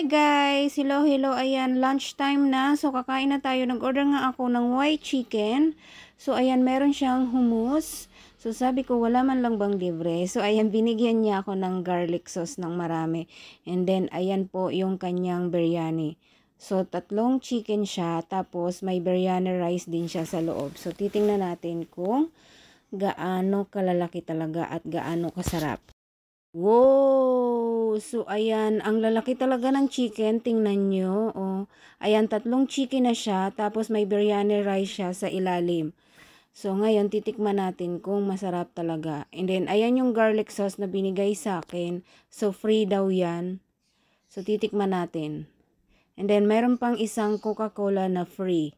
Guys, hello, ayan, lunchtime na, so kakain na tayo, nag-order nga ako ng white chicken, so ayan, meron siyang hummus, so sabi ko, wala man lang bang libre, so ayan, binigyan niya ako ng garlic sauce ng marami, and then, ayan po yung kanyang biryani, so tatlong chicken siya, tapos may biryani rice din siya sa loob, so titingnan natin kung gaano kalalaki talaga at gaano kasarap. Wow! So, ayan, ang lalaki talaga ng chicken, tingnan nyo. Oh, ayan, tatlong chicken na siya, tapos may biryani rice siya sa ilalim. So, ngayon, titikman natin kung masarap talaga. And then, ayan yung garlic sauce na binigay sa akin. So, free daw yan. So, titikman natin. And then, meron pang isang Coca-Cola na free.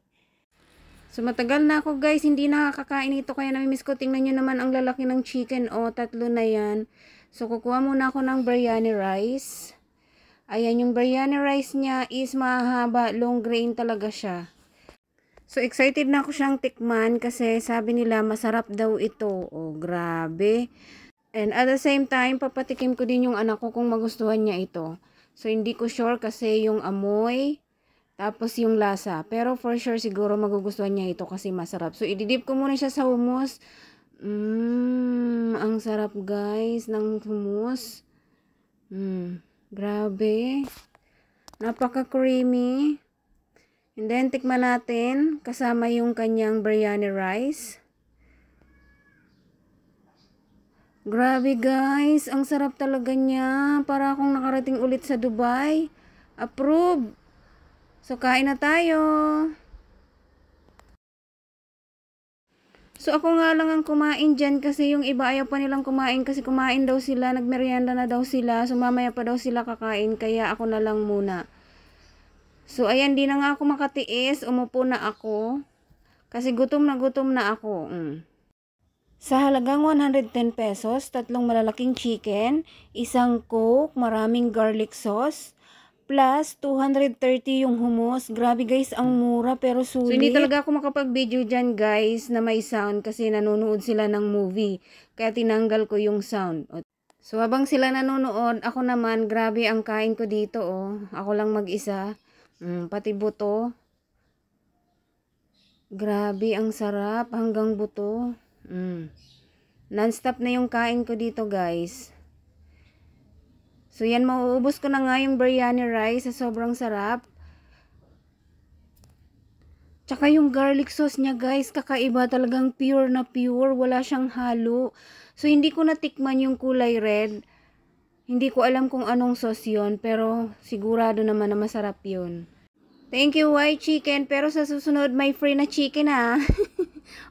So, matagal na ako guys, hindi nakakakain ito, kaya namimiss ko. Tingnan nyo naman ang lalaki ng chicken. Oh, tatlo na yan. So, kukuha muna ako ng biryani rice. Ayan, yung biryani rice niya is mahaba, long grain talaga siya. So, excited na ako siyang tikman kasi sabi nila masarap daw ito. Oh, grabe. And at the same time, papatikim ko din yung anak ko kung magustuhan niya ito. So, hindi ko sure kasi yung amoy, tapos yung lasa. Pero for sure, siguro magugustuhan niya ito kasi masarap. So, ididip ko muna siya sa hummus. Ang sarap guys ng hummus. Grabe. Napaka-creamy. And then, tikman natin kasama yung kanyang biryani rice. Grabe guys, ang sarap talaga niya. Para akong nakarating ulit sa Dubai. Approve. So, kain na tayo. So, ako nga lang ang kumain dyan kasi yung iba ayaw pa nilang kumain kasi kumain daw sila, nagmerienda na daw sila. So, mamaya pa daw sila kakain kaya ako na lang muna. So, ayan, di na nga ako makatiis. Umupo na ako. Kasi gutom na ako. Sa halagang 110 pesos, tatlong malalaking chicken, isang coke, maraming garlic sauce, plus 230 yung hummus. Grabe guys, ang mura pero sulit. So, hindi talaga ako makapag-video dyan guys na may sound kasi nanonood sila ng movie. Kaya tinanggal ko yung sound. So, habang sila nanonood, ako naman, grabe ang kain ko dito oh. Ako lang mag-isa. Pati buto. Grabe, ang sarap hanggang buto. Non-stop na yung kain ko dito guys. So, yan, mauubos ko na nga yung biryani rice sa sobrang sarap. Tsaka yung garlic sauce niya, guys, kakaiba, talagang pure na pure. Wala siyang halo. So, hindi ko natikman yung kulay red. Hindi ko alam kung anong sauce yun, pero sigurado naman na masarap yun. Thank you, white chicken. Pero sa susunod, may free na chicken, ha.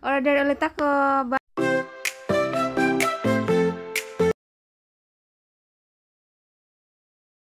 Order ulit ako. Bye.